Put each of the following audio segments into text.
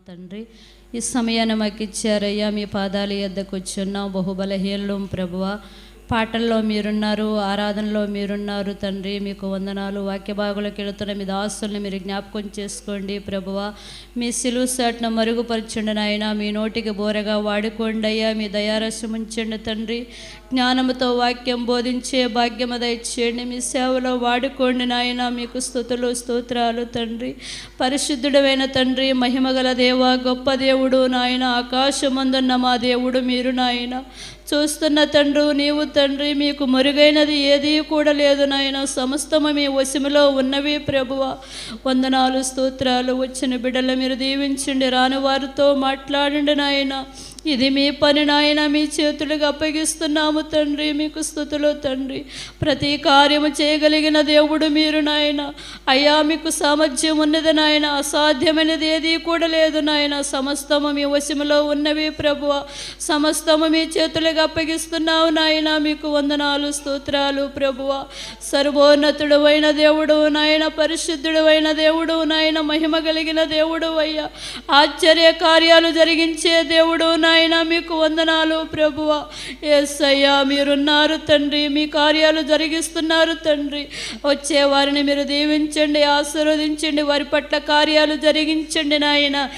తండ్రి. ఈ సమయాన్ని మాకు ఇచ్చారయ్యా, మీ పాదాల యొద్దకు వచ్చున్నాం. బహుబలహీనం ప్రభువా, పాటల్లో మీరున్నారు, ఆరాధనలో మీరున్నారు తండ్రి. మీకు వందనాలు. వాక్య భాగులకు వెళుతున్న మీ దాసుల్ని మీరు జ్ఞాపకం చేసుకోండి ప్రభువా. మీ సిలువ సాటును మరుగుపరచండి నాయన. మీ నోటికి బోరగా వాడుకోండి అయ్యా. మీ దయారసం ఉంచండి తండ్రి. జ్ఞానముతో వాక్యం బోధించే భాగ్యము దయచేయండి. మీ సేవలో వాడుకోండి నాయన. మీకు స్తుతులు స్తోత్రాలు తండ్రి. పరిశుద్ధుడైన తండ్రి, మహిమగల దేవ, గొప్ప దేవుడు నాయన. ఆకాశమందున్న మా దేవుడు మీరు నాయన. చూస్తున్న తండ్రి నీవు తండ్రి. మీకు మరుగైనది ఏదీ కూడా లేదు నాయన. సమస్తము మీ వశములో ఉన్నవి ప్రభువా. వందనాలు స్తోత్రాలు. వచ్చిన బిడ్డలు మీరు దీవించండి. రాని వారితో మాట్లాడండి నాయన. ఇది మీ పని నాయన. మీ చేతులకు అప్పగిస్తున్నాము తండ్రి. మీకు స్తుతులు తండ్రి. ప్రతి కార్యము చేయగలిగిన దేవుడు మీరు నాయన. అయ్యా, మీకు సామర్థ్యం ఉన్నది నాయన. అసాధ్యమైనది ఏదీ కూడా లేదు నాయన. సమస్తము మీ వశములో ఉన్నవి ప్రభువా. సమస్తము మీ చేతులకు అప్పగిస్తున్నావు నాయన. మీకు వందనాలు స్తోత్రాలు ప్రభువా. సర్వోన్నతుడు అయిన దేవుడు నాయన. పరిశుద్ధుడు అయిన దేవుడు నాయన. మహిమ కలిగిన దేవుడు అయ్యా. ఆశ్చర్య కార్యాలు జరిగించే దేవుడు నాయన. మీకు వందనాలు ప్రభువా. యేసయ్యా, మీరున్నారు తండ్రి. మీ కార్యాలు జరిగిస్తున్నారు తండ్రి. వచ్చే వారిని మీరు దీవించండి, ఆశీర్వదించండి. వారి పట్ల కార్యాలు జరిగించండి నాయన.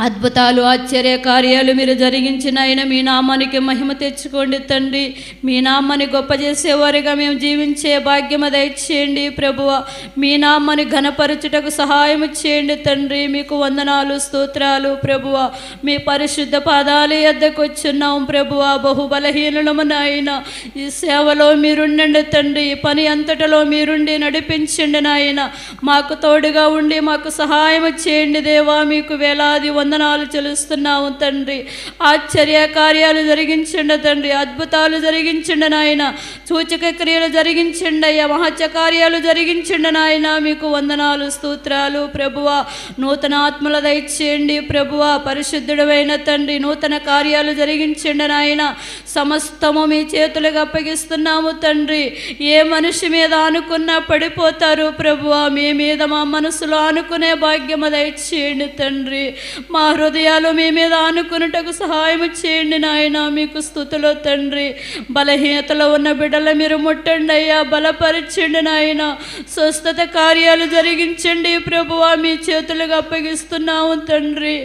అద్భుతాలు, ఆశ్చర్య కార్యాలు మీరు జరిగించిన ఆయన. మీ నామానికి మహిమ తెచ్చుకోండి తండ్రి. మీ నామాన్ని గొప్ప చేసేవారిగా మేము జీవించే భాగ్యము దయచేయండి ప్రభువ. మీ నామాన్ని ఘనపరచుటకు సహాయం చేయండి తండ్రి. మీకు వందనాలు స్తోత్రాలు ప్రభువ. మీ పరిశుద్ధ పాదాల యొద్దకు వచ్చున్నాం ప్రభువ. బహుబలహీనము నాయన. ఈ సేవలో మీరుండండి తండ్రి. ఈ పని అంతటిలో మీరుండి నడిపించండి నాయన. మాకు తోడుగా ఉండి మాకు సహాయం చేయండి దేవా. మీకు వేలాది వందనాలు చెల్లిస్తున్నాము తండ్రి. ఆశ్చర్య కార్యాలు జరిగించండి తండ్రి. అద్భుతాలు జరిగించండి నాయన. సూచక క్రియలు జరిగించండి అయ్యా. మహత్య కార్యాలు జరిగించండి నాయన. మీకు వందనాలు స్తోత్రాలు ప్రభువ. నూతన ఆత్మల దయచేయండి ప్రభువ. పరిశుద్ధుడైన తండ్రి, నూతన కార్యాలు జరిగించండి నాయన. సమస్తము మీ చేతులకు అప్పగిస్తున్నాము తండ్రి. ఏ మనిషి మీద ఆనుకున్నా పడిపోతారు ప్రభువ. మీ మీద మా మనసులో ఆనుకునే భాగ్యము దయచేయండి తండ్రి. మా హృదయాలు మీ మీద ఆనుకున్నటకు సహాయం చేయండి నాయన. మీకు స్తుతులు తండ్రి. బలహీనతలో ఉన్న బిడ్డలు మీరు ముట్టండి అయ్యా. బలపరచండి నాయన. స్వస్థత కార్యాలు జరిగించండి ప్రభువా. మీ చేతులకు అప్పగిస్తున్నాము తండ్రి.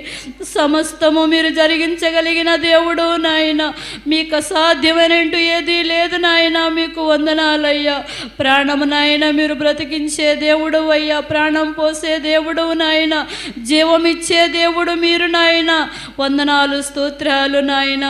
సమస్తము మీరు జరిగించగలిగిన దేవుడు నాయన. మీకు అసాధ్యమైనట్టు ఏదీ లేదు నాయన. మీకు వందనాలయ్యా. ప్రాణము నాయన మీరు బ్రతికించే దేవుడు అయ్యా. ప్రాణం పోసే దేవుడు నాయన. జీవమిచ్చే దేవుడు మీరు నాయన. వందనాలు స్తోత్రాలు నాయన.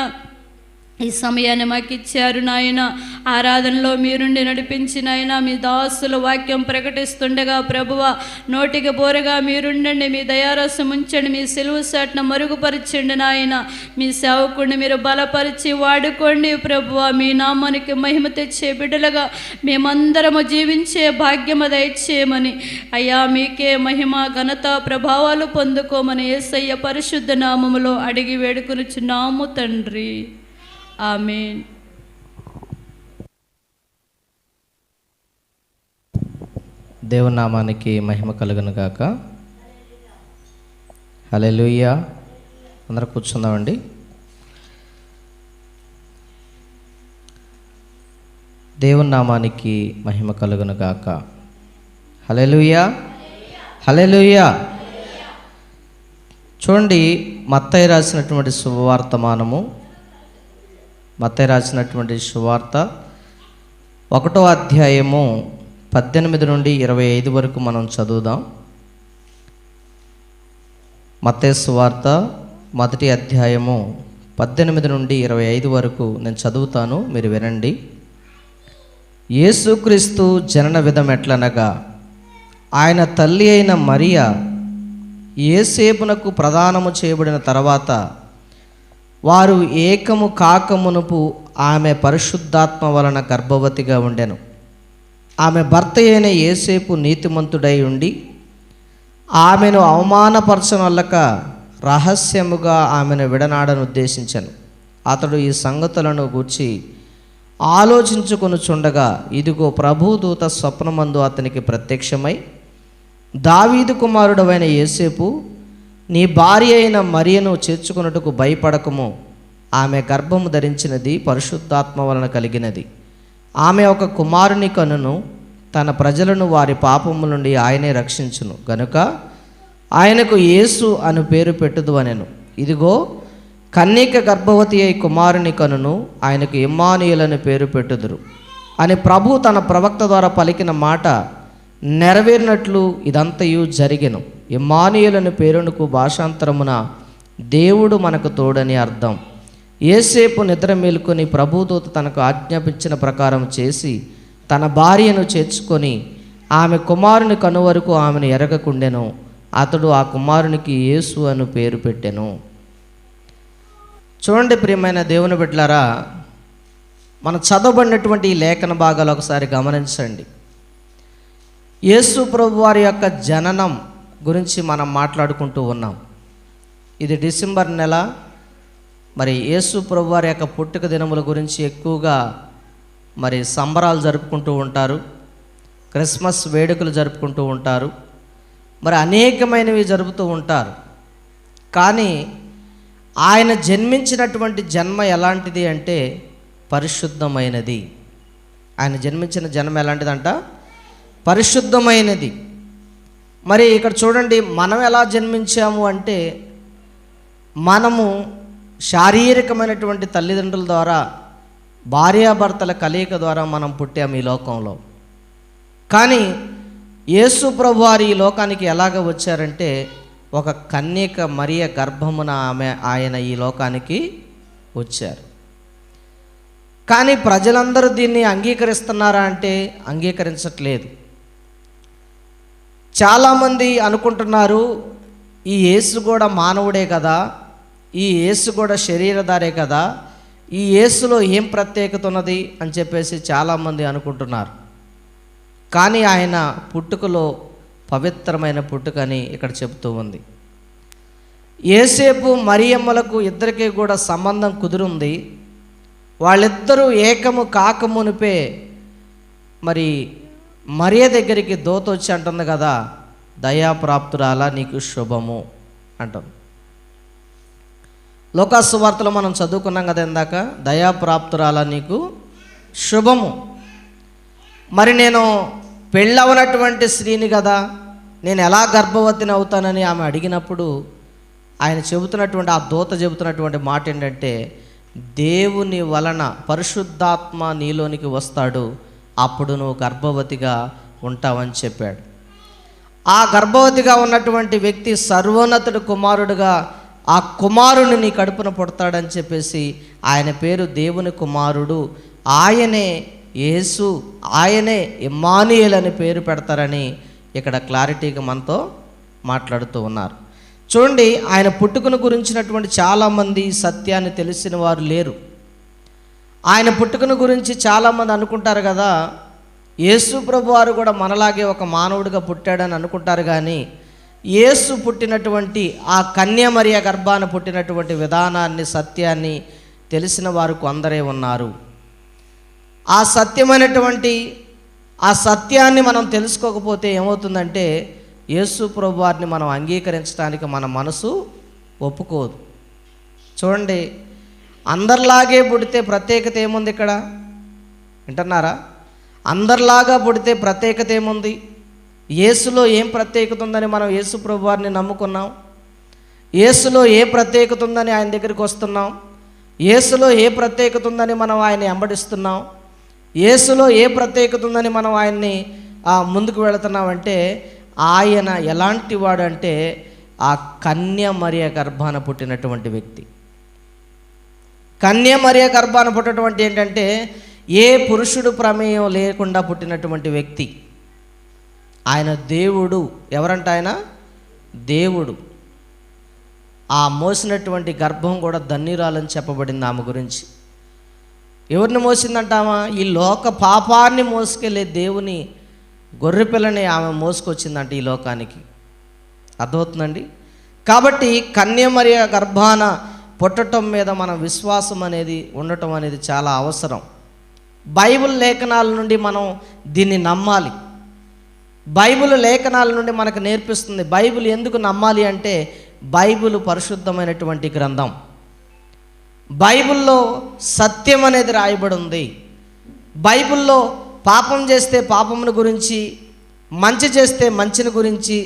ఈ సమయాన్ని మాకు ఇచ్చారు నాయన. ఆరాధనలో మీరుండి నడిపించిన ఆయన. మీ దాసులు వాక్యం ప్రకటిస్తుండగా ప్రభువ నోటికి బోరగా మీరుండండి. మీ దయారసం ఉంచండి. మీ సిలువ సాటును మరుగుపరచండి నాయన. మీ సేవకుడిని మీరు బలపరిచి వాడుకోండి ప్రభువ. మీ నామానికి మహిమ తెచ్చే బిడ్డలుగా మేమందరము జీవించే భాగ్యము దయచేయమని అయ్యా. మీకే మహిమ ఘనత ప్రభావాలు పొందుకోమని యేసయ్య పరిశుద్ధ నామములో అడిగి వేడుకొనుచున్నాము తండ్రి. ఆమేన్. దేవుని నామానికి మహిమ కలుగును గాక. హల్లెలూయా. అందరూ కూర్చుందామండి. దేవుని నామానికి మహిమ కలుగును గాక. హల్లెలూయా. హల్లెలూయా. చూడండి, మత్తయి రాసినటువంటి శుభవర్తమానము. మత్తయి రాసినటువంటి సువార్త 1వ అధ్యాయము 18 నుండి 25 వరకు మనం చదువుదాం. మత్తయి సువార్త 1వ అధ్యాయము 18 నుండి 25 వరకు నేను చదువుతాను, మీరు వినండి. యేసుక్రీస్తు జనన విధం ఎట్లనగా, ఆయన తల్లి అయిన మరియా యేసేపునకు ప్రదానము చేయబడిన తర్వాత వారు ఏకము కాకమునుపు ఆమె పరిశుద్ధాత్మ వలన గర్భవతిగా ఉండెను. ఆమె భర్త అయిన యేసేపు నీతిమంతుడై ఉండి ఆమెను అవమానపరచనొల్లక రహస్యముగా ఆమెను విడనాడను ఉద్దేశించెను. అతడు ఈ సంగతులను గూర్చి ఆలోచించుకొనుచుండగా ఇదిగో ప్రభుదూత స్వప్నమందు అతనికి ప్రత్యక్షమై, దావీదు కుమారుడవైన యేసేపు నీ భార్య అయిన మరియను చేర్చుకొనుటకు భయపడకము. ఆమె గర్భము ధరించినది పరిశుద్ధాత్మ వలన కలిగినది. ఆమె ఒక కుమారుని కనును. తన ప్రజలను వారి పాపముల నుండి ఆయనే రక్షించును గనుక ఆయనకు యేసు అను పేరు పెట్టుదు అనెను. ఇదిగో, కన్యక గర్భవతి అయి కుమారుని కనును. ఆయనకు ఇమ్మానుయేలు అని పేరు పెట్టుదురు అని ప్రభు తన ప్రవక్త ద్వారా పలికిన మాట నెరవేరినట్లు ఇదంతయు జరిగెను. ఇమ్మానుయేలు అనే పేరునకు భాషాంతరమున దేవుడు మనకు తోడని అర్థం. యేసేపు నిద్ర మేలుకొని ప్రభుదూత తనకు ఆజ్ఞాపించిన ప్రకారం చేసి తన భార్యను చేర్చుకొని ఆమె కుమారుని కనువరకు ఆమెను ఎరగకుండెను. అతడు ఆ కుమారునికి యేసు అను పేరు పెట్టెను. చూడండి ప్రియమైన దేవుని బిడ్డలారా, మనం చదవబడినటువంటి ఈ లేఖన భాగాలు ఒకసారి గమనించండి. యేసు ప్రభు వారి యొక్క జననం గురించి మనం మాట్లాడుకుంటూ ఉన్నాం. ఇది డిసెంబర్ నెల. మరి యేసు ప్రభు వారి యొక్క పుట్టుక దినముల గురించి ఎక్కువగా మరి సంబరాలు జరుపుకుంటూ ఉంటారు, క్రిస్మస్ వేడుకలు జరుపుకుంటూ ఉంటారు, మరి అనేకమైనవి జరుపుతూ ఉంటారు. కానీ ఆయన జన్మించినటువంటి జన్మ ఎలాంటిది అంటే పరిశుద్ధమైనది. ఆయన జన్మించిన జన్మ ఎలాంటిదంట? పరిశుద్ధమైనది. మరి ఇక్కడ చూడండి, మనం ఎలా జన్మించాము అంటే మనము శారీరకమైనటువంటి తల్లిదండ్రుల ద్వారా, భార్యాభర్తల కలయిక ద్వారా మనం పుట్టాము ఈ లోకంలో. కానీ యేసు ప్రభు వారు ఈ లోకానికి ఎలాగ వచ్చారంటే ఒక కన్యక మరియ గర్భమున ఆయన ఈ లోకానికి వచ్చారు. కానీ ప్రజలందరూ దీన్ని అంగీకరిస్తున్నారా అంటే అంగీకరించట్లేదు. చాలామంది అనుకుంటున్నారు, ఈ యేసు కూడా మానవుడే కదా, ఈ యేసు కూడా శరీరధారే కదా, ఈ యేసులో ఏం ప్రత్యేకత ఉన్నది అని చెప్పేసి చాలామంది అనుకుంటున్నారు. కానీ ఆయన పుట్టుకలో పవిత్రమైన పుట్టుకని ఇక్కడ చెబుతూ ఉంది. యేసేపు మరియమ్మలకు ఇద్దరికీ కూడా సంబంధం కుదురుంది. వాళ్ళిద్దరూ ఏకము కాకమునిపే మరి మరియ దగ్గరికి దూత వచ్చి అంటుంది కదా, దయాప్రాప్తురాలా నీకు శుభము అంటుంది. లోకాసు వార్తలో మనం చదువుకున్నాం కదా ఇందాక, దయాప్రాప్తురాలా నీకు శుభము. మరి నేను పెళ్ళవనటువంటి స్త్రీని కదా, నేను ఎలా గర్భవతిని అవుతానని ఆమె అడిగినప్పుడు ఆయన చెబుతున్నటువంటి, ఆ దూత చెబుతున్నటువంటి మాట ఏంటంటే, దేవుని వలన పరిశుద్ధాత్మ నీలోనికి వస్తాడు, అప్పుడు నువ్వు గర్భవతిగా ఉంటావని చెప్పాడు. ఆ గర్భవతిగా ఉన్నటువంటి వ్యక్తి సర్వోన్నతుడు కుమారుడుగా ఆ కుమారుని నీ కడుపున పుడతాడని చెప్పేసి ఆయన పేరు దేవుని కుమారుడు, ఆయనే యేసు, ఆయనే ఇమ్మానుయేలు అని పేరు పెడతారని ఇక్కడ క్లారిటీగా మనతో మాట్లాడుతూ ఉన్నారు. చూడండి, ఆయన పుట్టుకను గురించినటువంటి చాలామంది సత్యాన్ని తెలిసిన వారు లేరు. ఆయన పుట్టుకను గురించి చాలామంది అనుకుంటారు కదా, యేసు ప్రభు వారు కూడా మనలాగే ఒక మానవుడిగా పుట్టాడని అనుకుంటారు. కానీ యేసు పుట్టినటువంటి ఆ కన్య మరియ గర్భాన పుట్టినటువంటి విధానాన్ని, సత్యాన్ని తెలిసిన వారు కొందరే ఉన్నారు. ఆ సత్యమైనటువంటి ఆ సత్యాన్ని మనం తెలుసుకోకపోతే ఏమవుతుందంటే యేసు ప్రభు వారిని మనం అంగీకరించడానికి మన మనసు ఒప్పుకోదు. చూడండి, అందరిలాగే పుడితే ప్రత్యేకత ఏముంది ఇక్కడ? వింటున్నారా? అందరిలాగా పుడితే ప్రత్యేకత ఏముంది? యేసులో ఏం ప్రత్యేకత ఉందని మనం యేసు ప్రభు వారిని నమ్ముకున్నాం? యేసులో ఏ ప్రత్యేకత ఉందని ఆయన దగ్గరికి వస్తున్నాం? యేసులో ఏ ప్రత్యేకత ఉందని మనం ఆయన్ని వెంబడిస్తున్నాం? యేసులో ఏ ప్రత్యేకత ఉందని మనం ఆయన్ని ముందుకు వెళుతున్నామంటే ఆయన ఎలాంటి వాడు అంటే ఆ కన్య మరియ గర్భాన పుట్టినటువంటి వ్యక్తి. కన్య మరియ గర్భాన పుట్టినటువంటి ఏంటంటే ఏ పురుషుడు ప్రమేయం లేకుండా పుట్టినటువంటి వ్యక్తి. ఆయన దేవుడు. ఎవరంట ఆయన? దేవుడు. ఆ మోసినటువంటి గర్భం కూడా ధన్యురాలని చెప్పబడింది ఆమె గురించి. ఎవరిని మోసిందంటామా? ఈ లోక పాపాన్ని మోసుకెళ్ళే దేవుని గొర్రెపిల్లని ఆమె మోసుకొచ్చిందంట ఈ లోకానికి. అర్థమవుతుందండి? కాబట్టి కన్య మరియ గర్భాన పుట్టడం మీద మన విశ్వాసం అనేది ఉండటం అనేది చాలా అవసరం. బైబిల్ లేఖనాల నుండి మనం దీన్ని నమ్మాలి. బైబిల్ లేఖనాల నుండి మనకు నేర్పిస్తుంది. బైబిల్ ఎందుకు నమ్మాలి అంటే బైబిల్ పరిశుద్ధమైనటువంటి గ్రంథం. బైబిల్లో సత్యం అనేది రాయబడి ఉంది. బైబిల్లో పాపం చేస్తే పాపమును గురించి, మంచి చేస్తే మంచిని గురించి,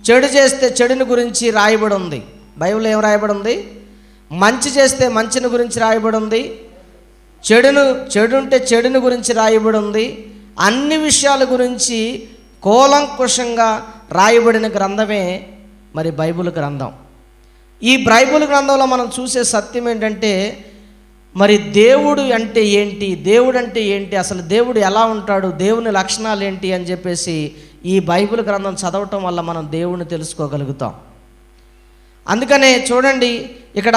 చెడు చేస్తే చెడుని గురించి రాయబడి ఉంది. బైబిల్లో ఏం రాయబడి ఉంది? మంచి చేస్తే మంచిని గురించి రాయబడి ఉంది, చెడు ఉంటే చెడుని గురించి రాయబడి ఉంది. అన్ని విషయాల గురించి కూలంకుషంగా రాయబడిన గ్రంథమే మరి బైబిల్ గ్రంథం. ఈ బైబిల్ గ్రంథంలో మనం చూసే సత్యం ఏంటంటే, మరి దేవుడు అంటే ఏంటి, దేవుడు అంటే ఏంటి, అసలు దేవుడు ఎలా ఉంటాడు, దేవుని లక్షణాలు ఏంటి అని చెప్పేసి ఈ బైబిల్ గ్రంథం చదవటం వల్ల మనం దేవుడిని తెలుసుకోగలుగుతాం. అందుకనే చూడండి, ఇక్కడ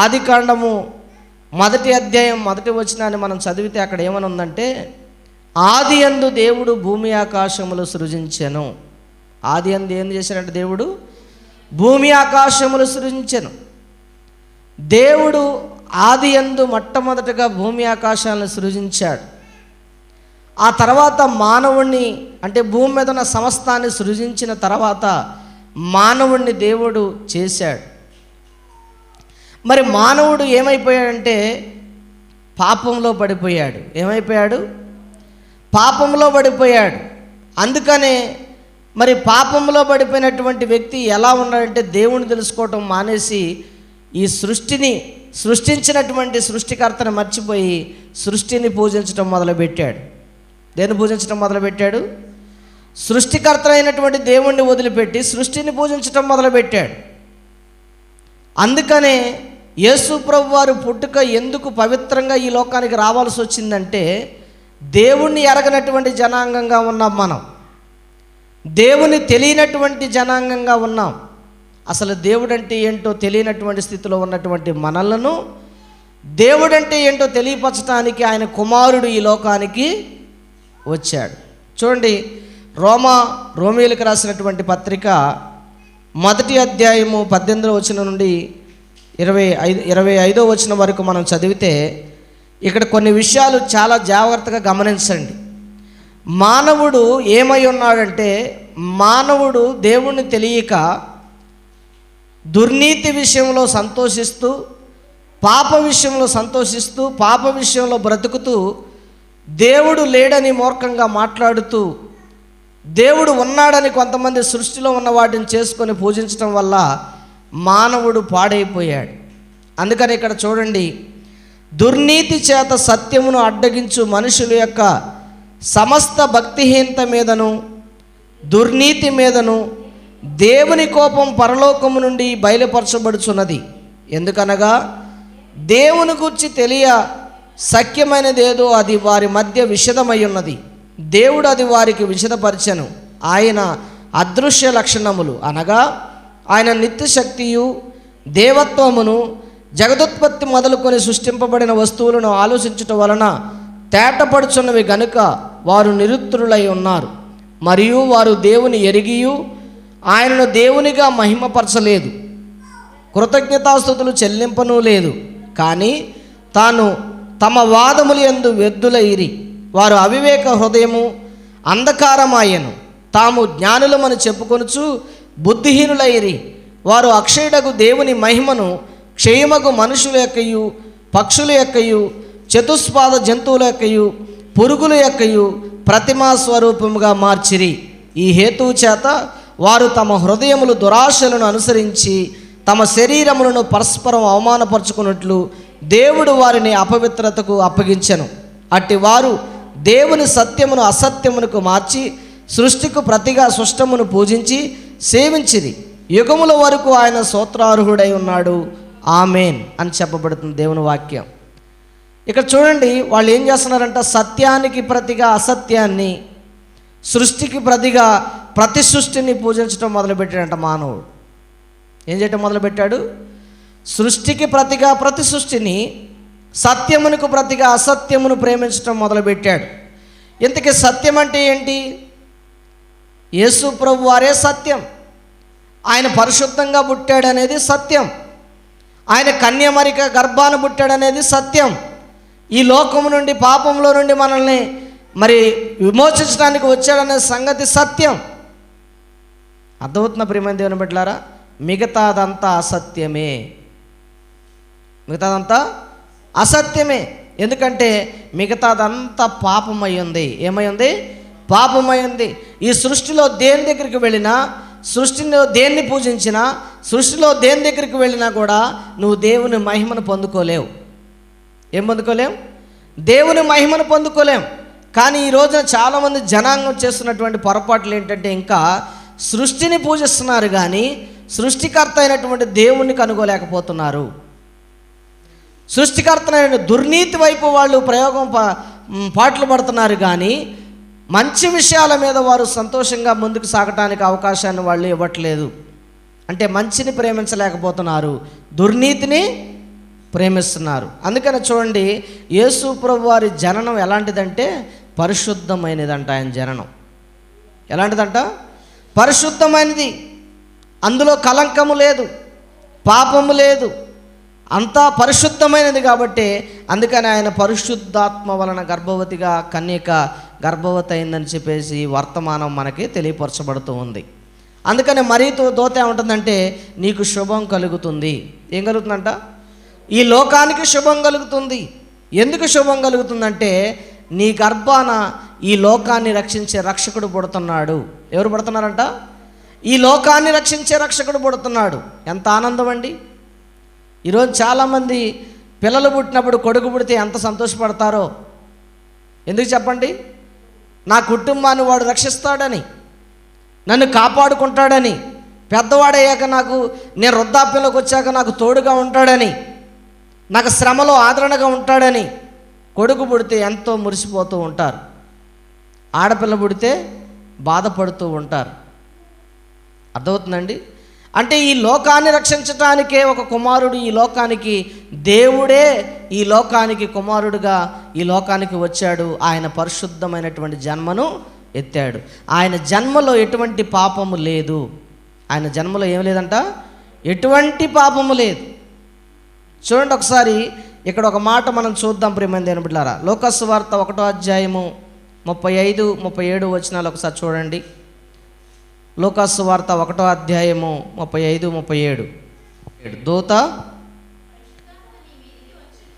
ఆదికాండము 1వ అధ్యాయం 1వ వచనాన్ని మనం చదివితే అక్కడ ఏమని ఉందంటే, ఆదియందు దేవుడు భూమి ఆకాశములు సృజించెను. ఆదియందు ఏం చేశాడంటే దేవుడు భూమి ఆకాశములు సృజించెను. దేవుడు ఆదియందు మొట్టమొదటగా భూమి ఆకాశాలను సృజించాడు. ఆ తర్వాత మానవుణ్ణి, అంటే భూమి మీద ఉన్న సమస్తాన్ని సృజించిన తర్వాత మానవుణ్ణి దేవుడు చేశాడు. మరి మానవుడు ఏమైపోయాడంటే పాపంలో పడిపోయాడు. ఏమైపోయాడు? పాపంలో పడిపోయాడు. అందుకనే మరి పాపంలో పడిపోయినటువంటి వ్యక్తి ఎలా ఉన్నాడంటే దేవుని తెలుసుకోవటం మానేసి ఈ సృష్టించినటువంటి సృష్టికర్తను మర్చిపోయి సృష్టిని పూజించడం మొదలుపెట్టాడు. దేన్ని పూజించడం మొదలుపెట్టాడు? సృష్టికర్త అయినటువంటి దేవుణ్ణి వదిలిపెట్టి సృష్టిని పూజించడం మొదలుపెట్టాడు. అందుకనే యేసు ప్రభు వారు పుట్టుక ఎందుకు పవిత్రంగా ఈ లోకానికి రావాల్సి వచ్చిందంటే, దేవుణ్ణి ఎరగనటువంటి జనాంగంగా ఉన్నాం మనం, దేవుని తెలియనటువంటి జనాంగంగా ఉన్నాం. అసలు దేవుడంటే ఏంటో తెలియనటువంటి స్థితిలో ఉన్నటువంటి మనలను దేవుడంటే ఏంటో తెలియపరచడానికి ఆయన కుమారుడు ఈ లోకానికి వచ్చాడు. చూడండి, రోమీయులకు రాసినటువంటి పత్రిక 1వ అధ్యాయము 18వ వచనం నుండి 25వ వచనం వరకు మనం చదివితే ఇక్కడ కొన్ని విషయాలు చాలా జాగ్రత్తగా గమనించండి. మానవుడు ఏమై ఉన్నాడంటే, మానవుడు దేవుణ్ణి తెలియక దుర్నీతి విషయంలో సంతోషిస్తూ, పాప విషయంలో సంతోషిస్తూ, పాప విషయంలో బ్రతుకుతూ, దేవుడు లేడని మూర్ఖంగా మాట్లాడుతూ, దేవుడు ఉన్నాడని కొంతమంది సృష్టిలో ఉన్న వాటిని చేసుకొని పూజించడం వల్ల మానవుడు పాడైపోయాడు. అందుకని ఇక్కడ చూడండి, దుర్నీతి చేత సత్యమును అడ్డగించు మనుషుల యొక్క సమస్త భక్తిహీనత మీదను దుర్నీతి మీదను దేవుని కోపం పరలోకము నుండి బయలుపరచబడుచున్నది. ఎందుకనగా దేవుని గురించి తెలియ సఖ్యమైనదేదో అది వారి మధ్య విషదమై ఉన్నది. దేవుడు అది వారికి విషదపరచెను. ఆయన అదృశ్య లక్షణములు అనగా ఆయన నిత్యశక్తియు దేవత్వమును జగదుత్పత్తి మొదలుకొని సృష్టింపబడిన వస్తువులను ఆలోచించటం వలన తేటపడుచున్నవి గనుక వారు నిరుత్తరులై ఉన్నారు. మరియు వారు దేవుని ఎరిగియు ఆయనను దేవునిగా మహిమపరచలేదు, కృతజ్ఞతాస్తుతులు చెల్లింపనూ లేదు. కానీ తమ వాదములు యందు వ్యర్థులైరి. వారు అవివేక హృదయము అంధకారమాయను. తాము జ్ఞానులమని చెప్పుకొనుచు బుద్ధిహీనులైరి. వారు అక్షయుడగు దేవుని మహిమను క్షయమగు మనుషుల యొక్కయు పక్షుల యొక్కయు చతుస్పాద జంతువుల యొక్కయు పురుగుల యొక్కయు ప్రతిమా స్వరూపముగా మార్చిరి. ఈ హేతువు చేత వారు తమ హృదయములు దురాశలను అనుసరించి తమ శరీరములను పరస్పరం అవమానపరుచుకున్నట్లు దేవుడు వారిని అపవిత్రతకు అప్పగించెను. అట్టి వారు దేవుని సత్యమును అసత్యమునకు మార్చి సృష్టికి ప్రతిగా సృష్టమును పూజించి సేవించిరి. యుగముల వరకు ఆయన స్తోత్రార్హుడై ఉన్నాడు. ఆమేన్ అని చెప్పబడుతుంది దేవుని వాక్యం. ఇక్కడ చూడండి, వాళ్ళు ఏం చేస్తున్నారంట, సత్యానికి ప్రతిగా అసత్యాన్ని, సృష్టికి ప్రతిగా ప్రతి సృష్టిని పూజించడం మొదలుపెట్టాడంట మానవుడు. ఏం చేయటం మొదలుపెట్టాడు? సృష్టికి ప్రతిగా ప్రతి సృష్టిని, సత్యమునకు ప్రతిగా అసత్యమును ప్రేమించడం మొదలుపెట్టాడు. ఇంతకీ సత్యం అంటే ఏంటి? యేసు ప్రభు వారే సత్యం. ఆయన పరిశుద్ధంగా పుట్టాడనేది సత్యం. ఆయన కన్యమరిక గర్భాన పుట్టాడనేది సత్యం. ఈ లోకము నుండి, పాపంలో నుండి మనల్ని మరి విమోచించడానికి వచ్చాడనే సంగతి సత్యం. అర్థమవుతున్న ప్రియమైన దేవుని బిడ్డలారా, మిగతాదంతా అసత్యమే. మిగతాదంతా అసత్యమే. ఎందుకంటే మిగతాదంతా పాపమై ఉంది. ఏమై ఉంది? పాపమై ఉంది. ఈ సృష్టిలో దేని దగ్గరికి వెళ్ళినా, సృష్టిలో దేన్ని పూజించినా, సృష్టిలో దేని దగ్గరికి వెళ్ళినా కూడా నువ్వు దేవుని మహిమను పొందుకోలేవు. ఏం పొందుకోలేం? దేవుని మహిమను పొందుకోలేం. కానీ ఈ రోజున చాలామంది జనాంగం చేస్తున్నటువంటి పొరపాట్లు ఏంటంటే, ఇంకా సృష్టిని పూజిస్తున్నారు కానీ సృష్టికర్త అయినటువంటి దేవుణ్ణి కనుగోలేకపోతున్నారు. సృష్టికర్త అయిన దుర్నీతి వైపు వాళ్ళు పాటలు పడుతున్నారు కానీ మంచి విషయాల మీద వారు సంతోషంగా ముందుకు సాగటానికి అవకాశాన్ని వాళ్ళు ఇవ్వట్లేదు. అంటే మంచిని ప్రేమించలేకపోతున్నారు, దుర్నీతిని ప్రేమిస్తున్నారు. అందుకని చూడండి, యేసు ప్రభు వారి జననం ఎలాంటిదంటే పరిశుద్ధమైనదంట. ఆయన జననం ఎలాంటిదంట? పరిశుద్ధమైనది. అందులో కలంకము లేదు, పాపము లేదు, అంతా పరిశుద్ధమైనది. కాబట్టి అందుకని ఆయన పరిశుద్ధాత్మ వలన గర్భవతిగా కన్యక గర్భవతి అయిందని చెప్పేసి వర్తమానం మనకి తెలియపరచబడుతూ ఉంది. అందుకని మరీతో దోత ఏముంటుందంటే, నీకు శుభం కలుగుతుంది. ఏం కలుగుతుందంట? ఈ లోకానికి శుభం కలుగుతుంది. ఎందుకు శుభం కలుగుతుందంటే, నీ గర్భాన ఈ లోకాన్ని రక్షించే రక్షకుడు పుడుతున్నాడు. ఎవరు పుడుతున్నారంట? ఈ లోకాన్ని రక్షించే రక్షకుడు పుడుతున్నాడు. ఎంత ఆనందం అండి! ఈరోజు చాలామంది పిల్లలు పుట్టినప్పుడు కొడుకు పుడితే ఎంత సంతోషపడతారో. ఎందుకు చెప్పండి? నా కుటుంబాన్ని వాడు రక్షిస్తాడని, నన్ను కాపాడుకుంటాడని, పెద్దవాడయ్యాక నేను వృద్ధాప్యంలోకి వచ్చాక నాకు తోడుగా ఉంటాడని, నాకు శ్రమలో ఆదరణగా ఉంటాడని కొడుకు పుడితే ఎంతో మురిసిపోతూ ఉంటారు. ఆడపిల్ల పుడితే బాధపడుతూ ఉంటారు. అర్థమవుతుందండి? అంటే ఈ లోకాన్ని రక్షించటానికే ఒక కుమారుడు ఈ లోకానికి, దేవుడే ఈ లోకానికి కుమారుడుగా ఈ లోకానికి వచ్చాడు. ఆయన పరిశుద్ధమైనటువంటి జన్మను ఎత్తాడు. ఆయన జన్మలో ఎటువంటి పాపము లేదు. ఆయన జన్మలో ఏం లేదంట? ఎటువంటి పాపము లేదు. చూడండి ఒకసారి ఇక్కడ ఒక మాట మనం చూద్దాం ప్రియమైన దేవుని బిడ్డలారా. లోకా సువార్త 1వ అధ్యాయము 35, 37 వచనాలు ఒకసారి చూడండి. లోకా సువార్త 1వ అధ్యాయము 35, 37. దూత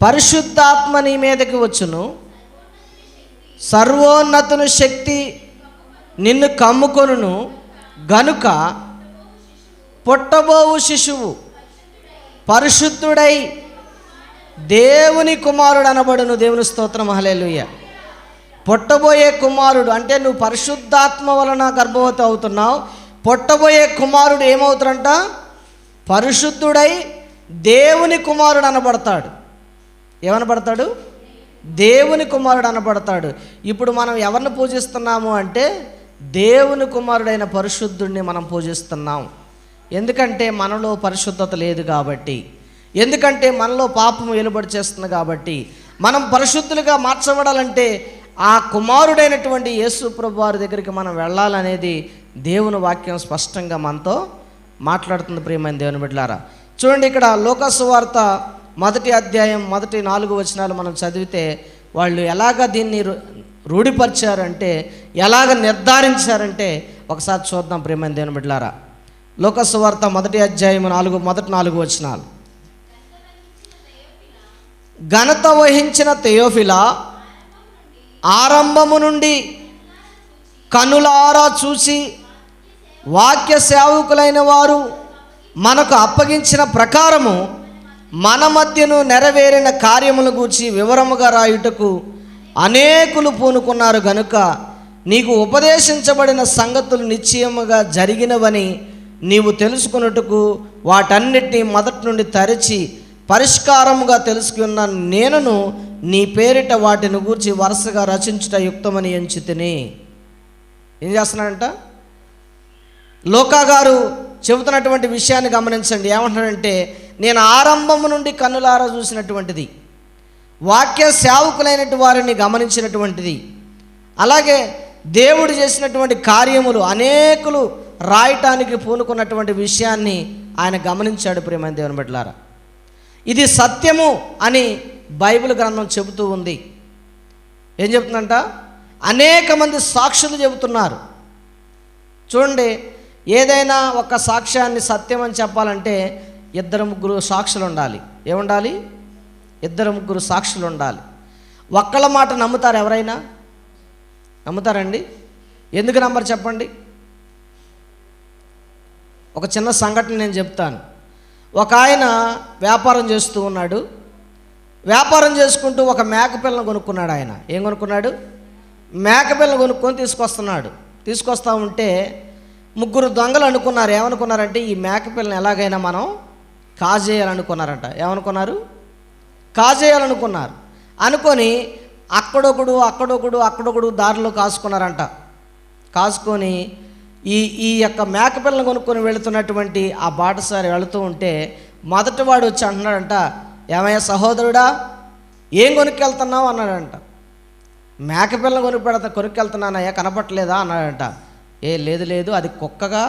పరిశుద్ధాత్మ నీ మీదకి వచ్చును, సర్వోన్నతుని శక్తి నిన్ను కమ్ముకొనును గనుక పుట్టబోవు శిశువు పరిశుద్ధుడై దేవుని కుమారుడు అనబడును. దేవుని స్తోత్రం, హల్లెలూయా. పుట్టబోయే కుమారుడు అంటే నువ్వు పరిశుద్ధాత్మ వలన గర్భవతి అవుతున్నావు. పుట్టబోయే కుమారుడు ఏమవుతాడంట? పరిశుద్ధుడై దేవుని కుమారుడు అనబడతాడు. ఏమనబడతాడు? దేవుని కుమారుడు అనబడతాడు. ఇప్పుడు మనం ఎవరిని పూజిస్తున్నాము అంటే దేవుని కుమారుడైన పరిశుద్ధుడిని మనం పూజిస్తున్నాం. ఎందుకంటే మనలో పరిశుద్ధత లేదు కాబట్టి, ఎందుకంటే మనలో పాపం వెలుబడి చేస్తుంది కాబట్టి, మనం పరిశుద్ధులుగా మార్చబడాలంటే ఆ కుమారుడైనటువంటి యేసు ప్రభు వారి దగ్గరికి మనం వెళ్ళాలనేది దేవుని వాక్యం స్పష్టంగా మనతో మాట్లాడుతుంది. ప్రియమైన దేవుని బిడ్డలారా, చూడండి ఇక్కడ లోకా సువార్త 1వ అధ్యాయం 4 వచనాలు మనం చదివితే వాళ్ళు ఎలాగ దీన్ని రూఢిపరిచారంటే, ఎలాగ నిర్ధారించారంటే ఒకసారి చూద్దాం ప్రియమైన దేవుని బిడ్డలారా. లోకా సువార్త 1వ అధ్యాయం 4 వచనాలు. ఘనత వహించిన తెయోఫిలా, ఆరంభము నుండి కనులారా చూసి వాక్య సేవకులైన వారు మనకు అప్పగించిన ప్రకారము మన మధ్యను నెరవేరిన కార్యముల గూర్చి వివరముగా రాయుటకు అనేకులు పూనుకున్నారు గనుక నీకు ఉపదేశించబడిన సంగతులు నిశ్చయముగా జరిగినవని నీవు తెలుసుకొనుటకు వాటన్నిటినీ మొదటి నుండి తరచి పరిష్కారముగా తెలుసుకున్న నేనును నీ పేరిట వాటిని గూర్చి వరుసగా రచించుట యుక్తమని ఎంచితిని. ఏం చేస్తున్నాడంట? లోకా గారు చెబుతున్నటువంటి విషయాన్ని గమనించండి. ఏమంటున్నాడంటే, నేను ఆరంభము నుండి కన్నులారా చూసినటువంటిది, వాక్య సేవకులైనటువంటి వారిని గమనించినటువంటిది, అలాగే దేవుడు చేసినటువంటి కార్యములు అనేకులు రాయటానికి పూనుకున్నటువంటి విషయాన్ని ఆయన గమనించాడు. ప్రియమైన దేవుని బిడ్డలారా, ఇది సత్యము అని బైబిల్ గ్రంథం చెబుతూ ఉంది. ఏం చెబుతుందంట? అనేక మంది సాక్షులు చెబుతున్నారు. చూడండి, ఏదైనా ఒక సాక్ష్యాన్ని సత్యం అని చెప్పాలంటే 2-3 సాక్షులు ఉండాలి. ఏముండాలి? 2-3 సాక్షులు ఉండాలి. ఒక్కళ్ళ మాట నమ్ముతారు ఎవరైనా? నమ్ముతారండి? ఎందుకు నమ్మరు చెప్పండి? ఒక చిన్న సంఘటన నేను చెప్తాను. ఒక ఆయన వ్యాపారం చేస్తూ ఉన్నాడు. వ్యాపారం చేసుకుంటూ ఒక మేకపిల్లను కొనుక్కున్నాడు. ఆయన ఏం కొనుక్కున్నాడు? మేకపిల్లను కొనుక్కొని తీసుకొస్తూ ఉంటే 3 దొంగలు అనుకున్నారు. ఏమనుకున్నారంటే ఈ మేకపిల్లని ఎలాగైనా మనం కాజేయాలనుకున్నారంట. ఏమనుకున్నారు? కాజేయాలనుకున్నారు. అనుకొని అక్కడొకడు దారిలో కాసుకున్నారంట. కాసుకొని ఈ యొక్క మేకపిల్లని కొనుక్కొని వెళుతున్నటువంటి ఆ బాటసారి వెళుతూ ఉంటే మొదటివాడు వచ్చి అంటున్నాడంట, ఏమయ్యా సహోదరుడా, ఏం కొనుక్కెళ్తున్నావు అన్నాడంట. మేకపిల్లని కొనుక్కెళ్తున్నానయ్యా, కనపట్లేదా అన్నాడంట. లేదు అది కుక్కగా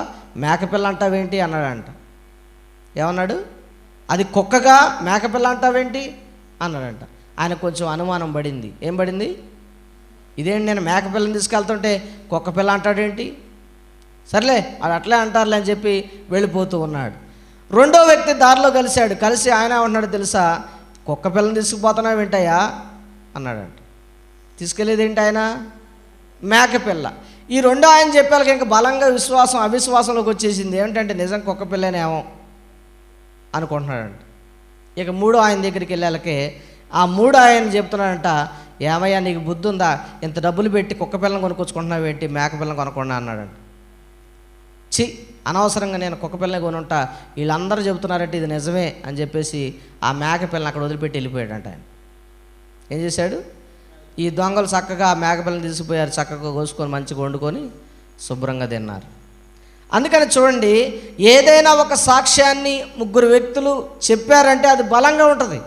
మేకపిల్ల అంటావేంటి అన్నాడంట. ఏమన్నాడు? అది కుక్కగా మేకపిల్ల అంటావేంటి అన్నాడంట. ఆయన కొంచెం అనుమానం పడింది. ఏం పడింది? ఇదేంటి, నేను మేకపిల్లని తీసుకెళ్తుంటే కుక్క పిల్ల అంటాడేంటి? సర్లే అది అట్లే అంటారులే అని చెప్పి వెళ్ళిపోతూ ఉన్నాడు. రెండో వ్యక్తి దారిలో కలిసి ఆయన ఏమన్నాడు తెలుసా? కుక్క పిల్లని తీసుకుపోతున్నావు ఏంటయ్యా అన్నాడంట. తీసుకెళ్ళేదేంటి ఆయన? మేకపిల్ల. ఈ రెండో ఆయన చెప్పాక ఇంకా బలంగా అవిశ్వాసంలోకి వచ్చేసింది. ఏమిటంటే నిజం కుక్క పిల్లనేమో అనుకుంటున్నాడంట. ఇక మూడో ఆయన దగ్గరికి వెళ్ళాలకే ఆ మూడో ఆయన చెప్తున్నాడంట, ఏమయ్యా నీకు బుద్ధి ఉందా? ఇంత డబ్బులు పెట్టి కుక్క పిల్లని కొనుక్కొచ్చుకుంటున్నావు ఏంటి, మేకపిల్లని కొనుక్కున్నా అన్నాడంట. అనవసరంగా నేను కుక్క పిల్లని కొనుంటా, వీళ్ళందరూ చెబుతున్నారంటే ఇది నిజమే అని చెప్పేసి ఆ మేకపిల్లని అక్కడ వదిలిపెట్టి వెళ్ళిపోయాడంట. ఆయన ఏం చేశాడు? ఈ దొంగలు చక్కగా ఆ మేకపిల్లని తీసుకుపోయారు. చక్కగా కోసుకొని మంచిగా వండుకొని శుభ్రంగా తిన్నారు. అందుకని చూడండి, ఏదైనా ఒక సాక్ష్యాన్ని 3 వ్యక్తులు చెప్పారంటే అది బలంగా ఉంటుంది.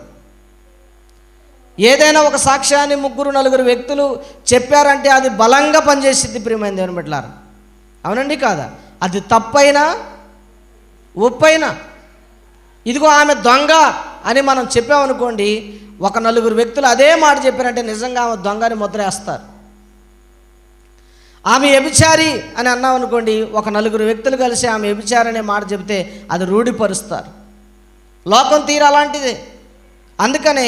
ఏదైనా ఒక సాక్ష్యాన్ని 3-4 వ్యక్తులు చెప్పారంటే అది బలంగా పనిచేసిద్ది. ప్రియమైన దేవుని బిడ్డలారా, అవునండి కాదా? అది తప్పైనా ఒప్పైనా. ఇదిగో ఆమె దొంగ అని మనం చెప్పామనుకోండి, ఒక 4 వ్యక్తులు అదే మాట చెప్పారంటే నిజంగా ఆమె దొంగ అని ముద్ర వేస్తారు. ఆమె వ్యభిచారి అని అన్నాం అనుకోండి, ఒక 4 వ్యక్తులు కలిసి ఆమె వ్యభిచారి అనే మాట చెబితే అది రూఢిపరుస్తారు. లోకం తీరు అలాంటిదే. అందుకనే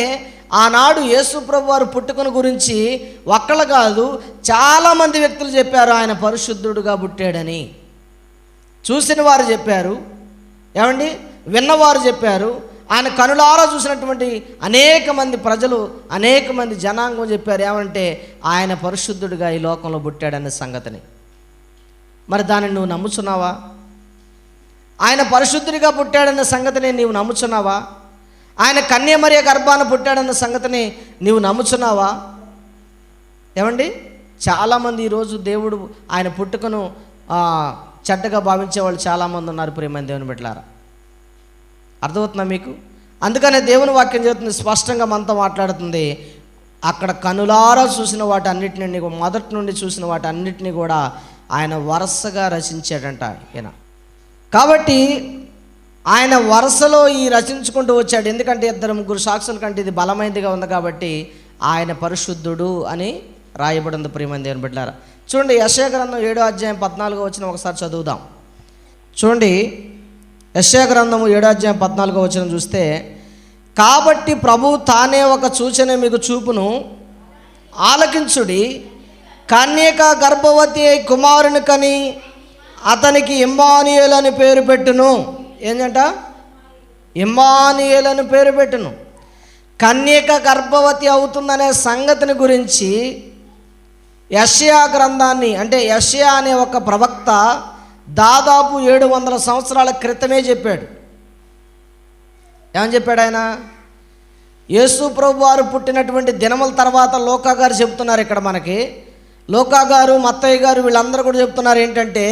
ఆనాడు యేసు ప్రభు వారు పుట్టుకను గురించి ఒక్కళ్ళు కాదు చాలామంది వ్యక్తులు చెప్పారు ఆయన పరిశుద్ధుడుగా పుట్టాడని. చూసిన వారు చెప్పారు, ఏమండి, విన్నవారు చెప్పారు, ఆయన కనులారా చూసినటువంటి అనేక మంది ప్రజలు, అనేక మంది జనాంగం చెప్పారు ఏమంటే ఆయన పరిశుద్ధుడిగా ఈ లోకంలో పుట్టాడనే సంగతిని. మరి దానిని నువ్వు నమ్ముచున్నావా? ఆయన పరిశుద్ధుడిగా పుట్టాడన్న సంగతిని నీవు నమ్ముచున్నావా? ఆయన కన్యమరియ గర్భాన పుట్టాడన్న సంగతిని నీవు నమ్ముచున్నావా? ఏమండి, చాలామంది ఈరోజు దేవుడు ఆయన పుట్టుకను చెడ్డగా భావించే వాళ్ళు చాలామంది ఉన్నారు. ప్రియమైన దేవుని బిడ్డలారా, అర్థమవుతుందా మీకు? అందుకనే దేవుని వాక్యం చెబుతుంది, స్పష్టంగా మనతో మాట్లాడుతుంది. అక్కడ కనులారా చూసిన వాటి అన్నిటిని, మొదటి నుండి చూసిన వాటి అన్నిటినీ కూడా ఆయన వరుసగా రచించాడంట ఈయన. కాబట్టి ఆయన వరుసలో ఈ రచించుకుంటూ వచ్చాడు. ఎందుకంటే 2-3 సాక్షుల కంటే ఇది బలమైనదిగా ఉంది కాబట్టి ఆయన పరిశుద్ధుడు అని రాయబడింది. ప్రియమైన దేవుని బిడ్డలారా, చూడండి, యెషయా గ్రంథం 7వ అధ్యాయం 14వ వచనం ఒకసారి చదువుదాం. చూడండి, యెషయా గ్రంథము 7వ అధ్యాయం 14వ వచనం చూస్తే, కాబట్టి ప్రభువు తానే ఒక సూచన మీకు చూపును, ఆలకించుడి, కన్యక గర్భవతి అయి కుమారుని కని అతనికి ఇమ్మానుయేలు అని పేరు పెట్టును. ఏంటంట? ఇమ్మానుయేలు అని పేరు పెట్టును. కన్యక గర్భవతి అవుతుందనే సంగతిని గురించి యెషయా గ్రంథాన్ని, అంటే యెషయా అనే ఒక ప్రవక్త దాదాపు 700 సంవత్సరాల క్రితమే చెప్పాడు. ఏమని చెప్పాడు ఆయన? యేసు ప్రభు వారు పుట్టినటువంటి దినముల తర్వాత లూకా గారు చెప్తున్నారు. ఇక్కడ మనకి లూకా గారు, మత్తయి గారు వీళ్ళందరూ కూడా చెప్తున్నారు ఏంటంటే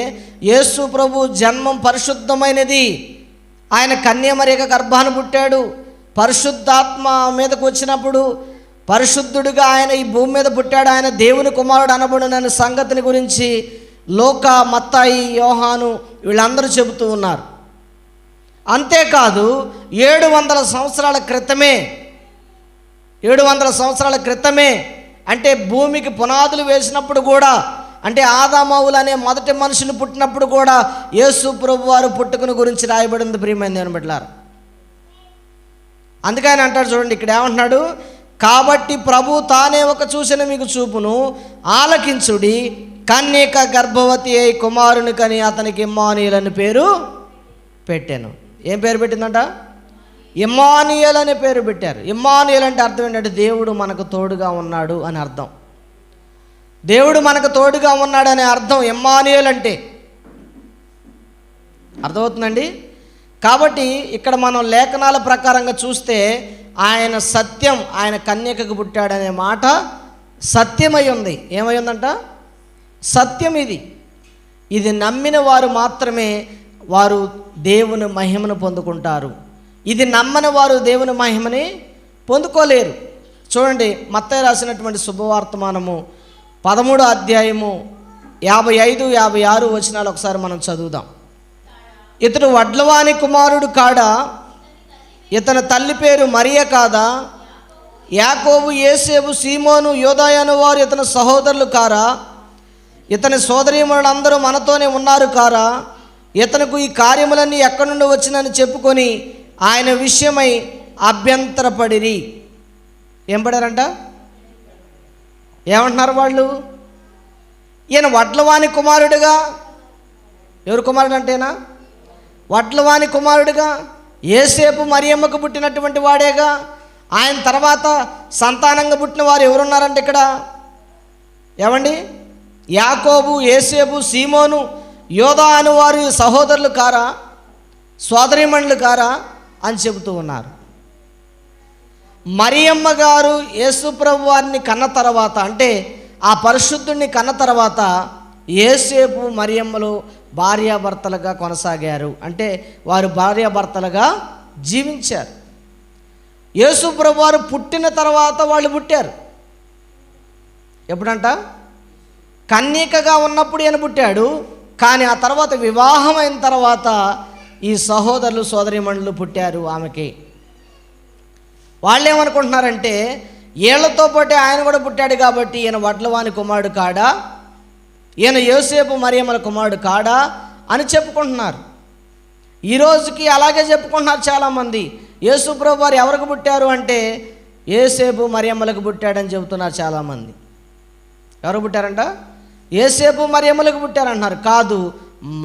యేసు ప్రభు జన్మం పరిశుద్ధమైనది. ఆయన కన్యమరియ గర్భాన పుట్టాడు. పరిశుద్ధాత్మ మీదకు వచ్చినప్పుడు పరిశుద్ధుడిగా ఆయన ఈ భూమి మీద పుట్టాడు. ఆయన దేవుని కుమారుడు అనబడుననే సంగతిని గురించి లూకా, మత్తయి, యోహాను వీళ్ళందరూ చెబుతూ ఉన్నారు. అంతేకాదు 700 సంవత్సరాల క్రితమే, 700 సంవత్సరాల క్రితమే అంటే భూమికి పునాదులు వేసినప్పుడు కూడా అంటే ఆదామవులు అనే మొదటి మనుషులు పుట్టినప్పుడు కూడా యేసు ప్రభు వారు పుట్టుకను గురించి రాయబడింది ప్రియమైన దేవుని బిడ్డలారా. అందుకని అంటాడు చూడండి, ఇక్కడ ఏమంటున్నాడు, కాబట్టి ప్రభు తానే ఒక సూచన మీకు చూపును, ఆలకించుడి, కన్యక గర్భవతి అయి కుమారుని కని అతనికి ఇమ్మానుయేల్ అని పేరు పెట్టాను. ఏం పేరు పెట్టిందంట? ఇమ్మానుయేల్ అనే పేరు పెట్టారు. ఇమ్మానుయేల్ అంటే అర్థం ఏంటంటే దేవుడు మనకు తోడుగా ఉన్నాడు అని అర్థం. దేవుడు మనకు తోడుగా ఉన్నాడు అనే అర్థం ఇమ్మానుయేల్ అంటే. అర్థమవుతుందండి? కాబట్టి ఇక్కడ మనం లేఖనాల ప్రకారంగా చూస్తే ఆయన సత్యం, ఆయన కన్యకకు పుట్టాడనే మాట సత్యమై ఉంది. ఏమై ఉందంట? సత్యం. ఇది నమ్మిన వారు మాత్రమే వారు దేవుని మహిమను పొందుకుంటారు. ఇది నమ్మని వారు దేవుని మహిమని పొందుకోలేరు. చూడండి, మత్తయి రాసినటువంటి శుభవార్తమానము 13వ అధ్యాయము 55, 56 వచనాలు ఒకసారి మనం చదువుదాం. ఇతడు వడ్లవాని కుమారుడు కాడా? ఇతని తల్లి పేరు మరియ కాదా? యాకోబు, యేసేపు, సీమోను, యోదాయను వారు ఇతని సహోదరులు కారా? ఇతని సోదరీమణులందరూ మనతోనే ఉన్నారు కారా? ఇతనికి ఈ కార్యములన్నీ ఎక్కడి నుండి వచ్చినని చెప్పుకొని ఆయన విషయమై అభ్యంతరపడిరి. ఏం పడారంట? ఏమంటున్నారు వాళ్ళు? ఈయన వడ్లవాని కుమారుడుగా, ఎవరు కుమారుడు అంటేనా? వడ్లవాని కుమారుడుగా, యేసేపు మరియమ్మకు పుట్టినటువంటి వాడేగా. ఆయన తర్వాత సంతానంగా పుట్టిన వారు ఎవరున్నారంటే ఇక్కడ? ఏమండి? యాకోబు, యేసేపు, సీమోను, యోదా అని వారి సహోదరులు కారా? సోదరీమణులు కారా అని చెబుతూ ఉన్నారు. మరియమ్మ గారు యేసుప్రభు వారిని కన్న తర్వాత, అంటే ఆ పరిశుద్ధుడిని కన్న తర్వాత యేసేపు మరియమ్మలు భార్యాభర్తలుగా కొనసాగారు. అంటే వారు భార్యాభర్తలుగా జీవించారు. యేసుప్రభు వారు పుట్టిన తర్వాత వాళ్ళు పుట్టారు. ఎప్పుడంట? కన్యకగా ఉన్నప్పుడు ఈయన పుట్టాడు. కానీ ఆ తర్వాత వివాహమైన తర్వాత ఈ సహోదరులు, సోదరీమణులు పుట్టారు ఆమెకి. వాళ్ళు ఏమనుకుంటున్నారంటే వీళ్ళతో పాటే ఆయన కూడా పుట్టాడు కాబట్టి ఈయన వడ్లవాని కుమారుడు కాడా, ఈయన యోసేపు మరియమ్మల కుమారుడు కాడా అని చెప్పుకుంటున్నారు. ఈరోజుకి అలాగే చెప్పుకుంటున్నారు చాలామంది. యేసు ప్రభు వారు ఎవరికి పుట్టారు అంటే యోసేపు మరియమ్మలకు పుట్టాడని చెబుతున్నారు చాలామంది. ఎవరు పుట్టారంట? యేసేపు మరియమ్మలకు పుట్టారంటున్నారు. కాదు,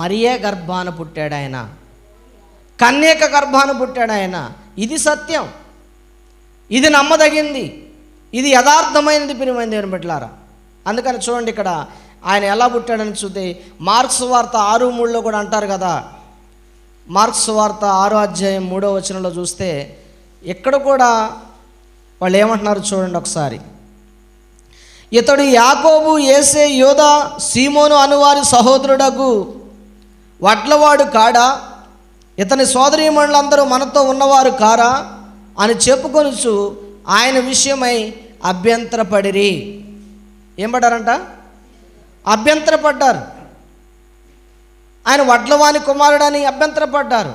మరియే గర్భాన పుట్టాడు ఆయన, కన్యక గర్భాన పుట్టాడు ఆయన. ఇది సత్యం, ఇది నమ్మదగింది, ఇది యథార్థమైనది ప్రియమైన దేవుని బిడ్డలారా. అందుకని చూడండి, ఇక్కడ ఆయన ఎలా పుట్టాడని చూస్తే మార్క్స్ వార్త 6:3 కూడా అంటారు కదా. మార్క్స్ వార్త 6వ అధ్యాయం 3వ వచనంలో చూస్తే ఇక్కడ కూడా వాళ్ళు ఏమంటున్నారు చూడండి ఒకసారి. ఇతడు యాకోబు, యేసే, యోదా, సీమోను అనువారి సహోదరుడగు వడ్లవాడు కాడా? ఇతని సోదరీమణులందరూ మనతో ఉన్నవారు కారా అని చెప్పుకొనుచు ఆయన విషయమై అభ్యంతరపడిరి. ఏం పడ్డారంట? అభ్యంతరపడ్డారు. ఆయన వడ్లవాని కుమారుడని అభ్యంతరపడ్డారు.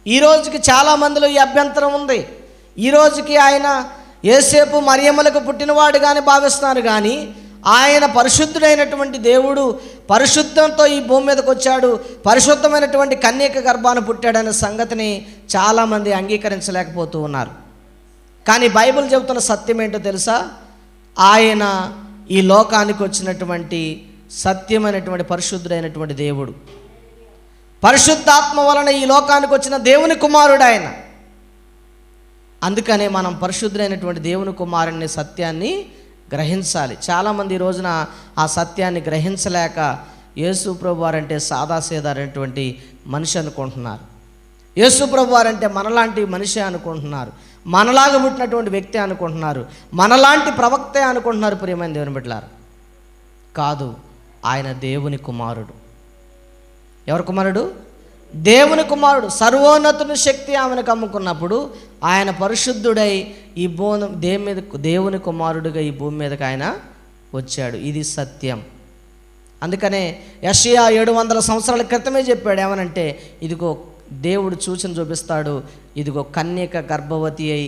ఈరోజుకి చాలామందిలో ఈ అభ్యంతరం ఉంది. ఈరోజుకి ఆయన యేసేపు మరియమ్మలకు పుట్టినవాడుగానే భావిస్తున్నారు. కానీ ఆయన పరిశుద్ధుడైనటువంటి దేవుడు, పరిశుద్ధంతో ఈ భూమి మీదకి వచ్చాడు, పరిశుద్ధమైనటువంటి కన్యక గర్భాన పుట్టాడనే సంగతిని చాలామంది అంగీకరించలేకపోతూ ఉన్నారు. కానీ బైబిల్ చెబుతున్న సత్యం ఏంటో తెలుసా? ఆయన ఈ లోకానికి వచ్చినటువంటి సత్యమైనటువంటి పరిశుద్ధుడైనటువంటి దేవుడు, పరిశుద్ధాత్మ వలన ఈ లోకానికి వచ్చిన దేవుని కుమారుడు ఆయన. అందుకనే మనం పరిశుద్ధుడైనటువంటి దేవుని కుమారుని సత్యాన్ని గ్రహించాలి. చాలామంది ఈ రోజున ఆ సత్యాన్ని గ్రహించలేక యేసు ప్రభు వారంటే సాదాసీదారైనటువంటి మనిషి అనుకుంటున్నారు. యేసు ప్రభు వారంటే మనలాంటి మనిషి అనుకుంటున్నారు, మనలాగా పుట్టినటువంటి వ్యక్తి అనుకుంటున్నారు, మనలాంటి ప్రవక్తే అనుకుంటున్నారు. ప్రియమైన దేవుని బిడ్డలారా, కాదు, ఆయన దేవుని కుమారుడు. ఎవరి కుమారుడు? దేవుని కుమారుడు. సర్వోన్నతుని శక్తి ఆమెను కమ్ముకున్నప్పుడు ఆయన పరిశుద్ధుడై ఈ దేవుని కుమారుడుగా ఈ భూమి మీదకి ఆయన వచ్చాడు. ఇది సత్యం. అందుకనే యెషయా 700 సంవత్సరాల క్రితమే చెప్పాడు. ఏమనంటే, ఇదిగో దేవుడు సూచన చూపిస్తాడు, ఇదిగో కన్యక గర్భవతి అయి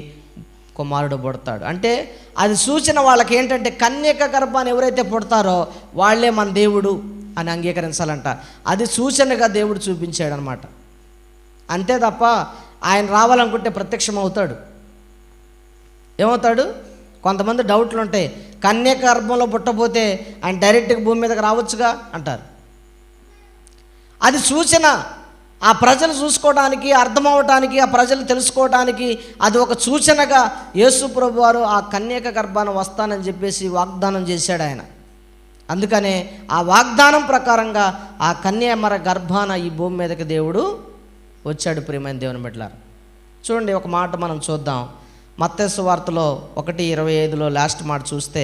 కుమారుడు పుడతాడు. అంటే అది సూచన వాళ్ళకి ఏంటంటే కన్యక గర్భాన్ని ఎవరైతే పుడతారో వాళ్ళే మన దేవుడు అని అంగీకరించాలంట. అది సూచనగా దేవుడు చూపించాడు అనమాట. అంతే తప్ప ఆయన రావాలనుకుంటే ప్రత్యక్షం అవుతాడు. ఏమవుతాడు? కొంతమంది డౌట్లు ఉంటాయి, కన్యక గర్భంలో పుట్టపోతే ఆయన డైరెక్ట్గా భూమి మీదకి రావచ్చుగా అంటారు. అది సూచన, ఆ ప్రజలు చూసుకోవడానికి, అర్థమవటానికి, ఆ ప్రజలు తెలుసుకోవడానికి అది ఒక సూచనగా యేసు ప్రభు వారు ఆ కన్యక గర్భాన్ని వస్తానని చెప్పేసి వాగ్దానం చేశాడు ఆయన. అందుకనే ఆ వాగ్దానం ప్రకారంగా ఆ కన్యమర గర్భాన ఈ భూమి మీదకి దేవుడు వచ్చాడు. ప్రియమైన దేవుని బిడ్డలారా, చూడండి ఒక మాట మనం చూద్దాం. మత్తయి సువార్తలో 1:25 లాస్ట్ మాట చూస్తే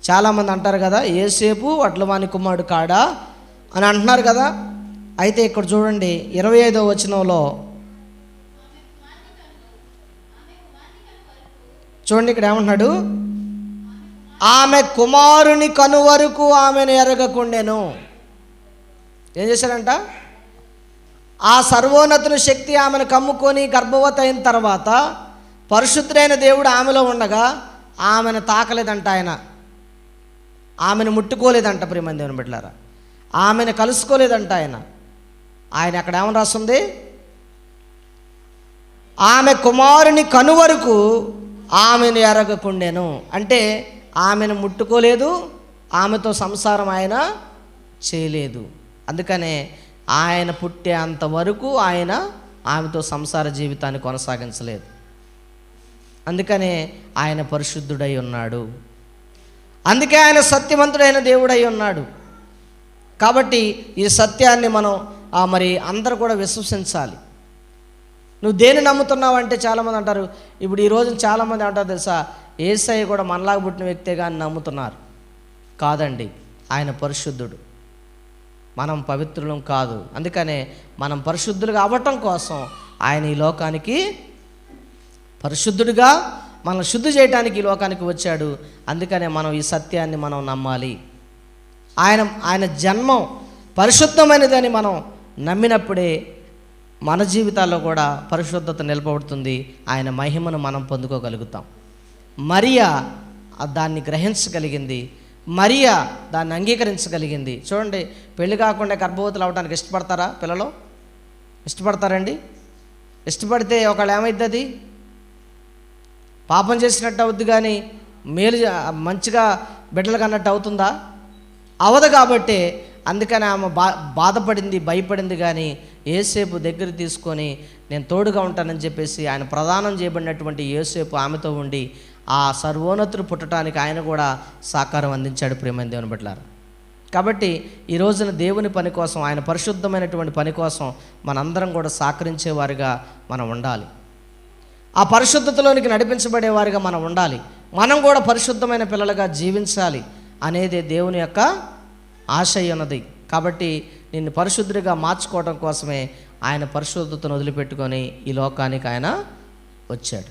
చాలామంది అంటారు కదా, యేసేపు వడ్లవాని కుమారుడు కాడా అని అంటున్నారు కదా. అయితే ఇక్కడ చూడండి 25వ వచనంలో చూడండి, ఇక్కడ ఏమంటున్నాడు? ఆమె కుమారుని కను వరకు ఆమెను ఎరగకుండెను. ఏం చేశాడంట? ఆ సర్వోన్నతుని శక్తి ఆమెను కమ్ముకొని గర్భవతి అయిన తర్వాత పరిశుద్ధుడైన దేవుడు ఆమెలో ఉండగా ఆమెను తాకలేదంట, ఆయన ఆమెను ముట్టుకోలేదంట. ప్రియమైన దేవుని బిడ్డలారా, ఆమెను కలుసుకోలేదంట ఆయన అక్కడ ఏమని రాస్తుంది? ఆమె కుమారుని కను వరకు ఆమెను ఎరగకుండెను. అంటే ఆమెను ముట్టుకోలేదు, ఆమెతో సంసారం ఆయన చేయలేదు. అందుకనే ఆయన పుట్టే అంతవరకు ఆయన ఆమెతో సంసార జీవితాన్ని కొనసాగించలేదు. అందుకనే ఆయన పరిశుద్ధుడై ఉన్నాడు. అందుకే ఆయన సత్యవంతుడైన దేవుడై ఉన్నాడు. కాబట్టి ఈ సత్యాన్ని మనం మరి అందరూ కూడా విశ్వసించాలి. నువ్వు దేన్ని నమ్ముతున్నావు అంటే చాలామంది అంటారు, ఇప్పుడు ఈ రోజు చాలామంది అంటారు తెలుసా, యేసయ్య కూడా మనలాగా పుట్టిన వ్యక్తే కానీ నమ్ముతున్నారు. కాదండి, ఆయన పరిశుద్ధుడు, మనం పవిత్రులం కాదు. అందుకనే మనం పరిశుద్ధులుగా అవ్వటం కోసం ఆయన ఈ లోకానికి పరిశుద్ధుడిగా మనం శుద్ధి చేయడానికి ఈ లోకానికి వచ్చాడు. అందుకనే మనం ఈ సత్యాన్ని మనం నమ్మాలి. ఆయన జన్మం పరిశుద్ధమైనదని మనం నమ్మినప్పుడే మన జీవితాల్లో కూడా పరిశుద్ధత నిలబడుతుంది. ఆయన మహిమను మనం పొందుకోగలుగుతాం. మరియా దాన్ని గ్రహించగలిగింది, మరియా దాన్ని అంగీకరించగలిగింది. చూడండి, పెళ్లి కాకుండా గర్భవతులు అవ్వడానికి ఇష్టపడతారా? పిల్లలు ఇష్టపడతారండి? ఇష్టపడితే ఒకళ్ళు ఏమైద్ది? పాపం చేసినట్టు అవుద్ది, కానీ మేలు మంచిగా బిడ్డలు కన్నట్టు అవుతుందా? అవదు. కాబట్టి అందుకని ఆమె బాధపడింది, భయపడింది. కానీ యేసేపు దగ్గర తీసుకొని నేను తోడుగా ఉంటానని చెప్పేసి ఆయన ప్రదానం చేయబడినటువంటి యేసేపు ఆమెతో ఉండి ఆ సర్వోన్నతుడు పుట్టడానికి ఆయన కూడా సహకారం అందించాడు. ప్రియమైన దేవుని బిడ్డలారా, కాబట్టి ఈ రోజున దేవుని పని కోసం, ఆయన పరిశుద్ధమైనటువంటి పని కోసం మనందరం కూడా సహకరించేవారిగా మనం ఉండాలి. ఆ పరిశుద్ధతలోనికి నడిపించబడేవారిగా మనం ఉండాలి. మనం కూడా పరిశుద్ధమైన పిల్లలుగా జీవించాలి అనేది దేవుని యొక్క ఆశయం ఉన్నది. కాబట్టి నిన్ను పరిశుద్ధుడిగా మార్చుకోవడం కోసమే ఆయన పరిశుద్ధతను వదిలిపెట్టుకొని ఈ లోకానికి ఆయన వచ్చాడు.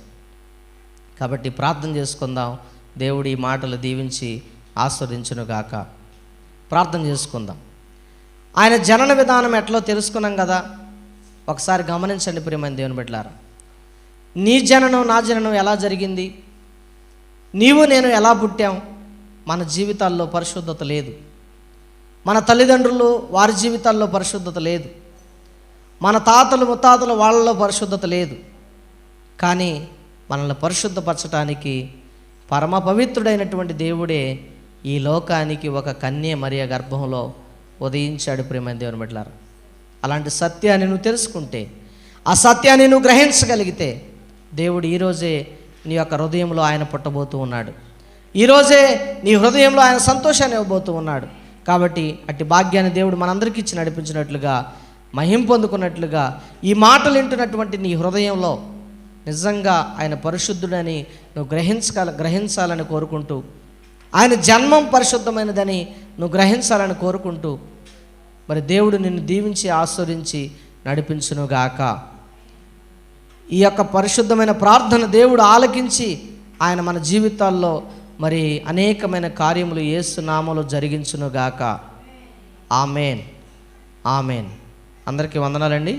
కాబట్టి ప్రార్థన చేసుకుందాం. దేవుడి ఈ మాటలు దీవించి ఆస్వాదించునుగాక. ప్రార్థన చేసుకుందాం. ఆయన జనన విధానం ఎట్లా తెలుసుకున్నాం కదా, ఒకసారి గమనించండి ప్రియమైన దేవుని బిడ్డలారా. నీ జననం నా జననం ఎలా జరిగింది? నీవు నేను ఎలా పుట్టాం? మన జీవితాల్లో పరిశుద్ధత లేదు. మన తల్లిదండ్రులు వారి జీవితాల్లో పరిశుద్ధత లేదు. మన తాతలు ముత్తాతలు వాళ్ళలో పరిశుద్ధత లేదు. కానీ మనల్ని పరిశుద్ధపరచడానికి పరమ పవిత్రుడైనటువంటి దేవుడే ఈ లోకానికి ఒక కన్య మరియ గర్భంలో ఉదయించాడు. ప్రియమైన దేవుని బిడ్డలారా, అలాంటి సత్యాన్ని నువ్వు తెలుసుకుంటే, ఆ సత్యాన్ని నువ్వు గ్రహించగలిగితే, దేవుడు ఈరోజే నీ యొక్క హృదయంలో ఆయన పుట్టబోతూ ఉన్నాడు. ఈరోజే నీ హృదయంలో ఆయన సంతోషాన్ని ఇవ్వబోతూ ఉన్నాడు. కాబట్టి అట్టి భాగ్యాన్ని దేవుడు మనందరికీ ఇచ్చి నడిపించినట్లుగా, మహిమ పొందుకున్నట్లుగా ఈ మాటలు వింటున్నటువంటి నీ హృదయంలో నిజంగా ఆయన పరిశుద్ధుడని నువ్వు గ్రహించాలని కోరుకుంటూ, ఆయన జన్మం పరిశుద్ధమైనదని నువ్వు గ్రహించాలని కోరుకుంటూ, మరి దేవుడు నిన్ను దీవించి ఆస్వాదించి నడిపించునుగాక. ఈ యొక్క పరిశుద్ధమైన ప్రార్థన దేవుడు ఆలకించి ఆయన మన జీవితాల్లో మరి అనేకమైన కార్యములు యేసు నామములో జరిగించునుగాక. ఆమేన్, ఆమేన్. అందరికీ వందనాలండి.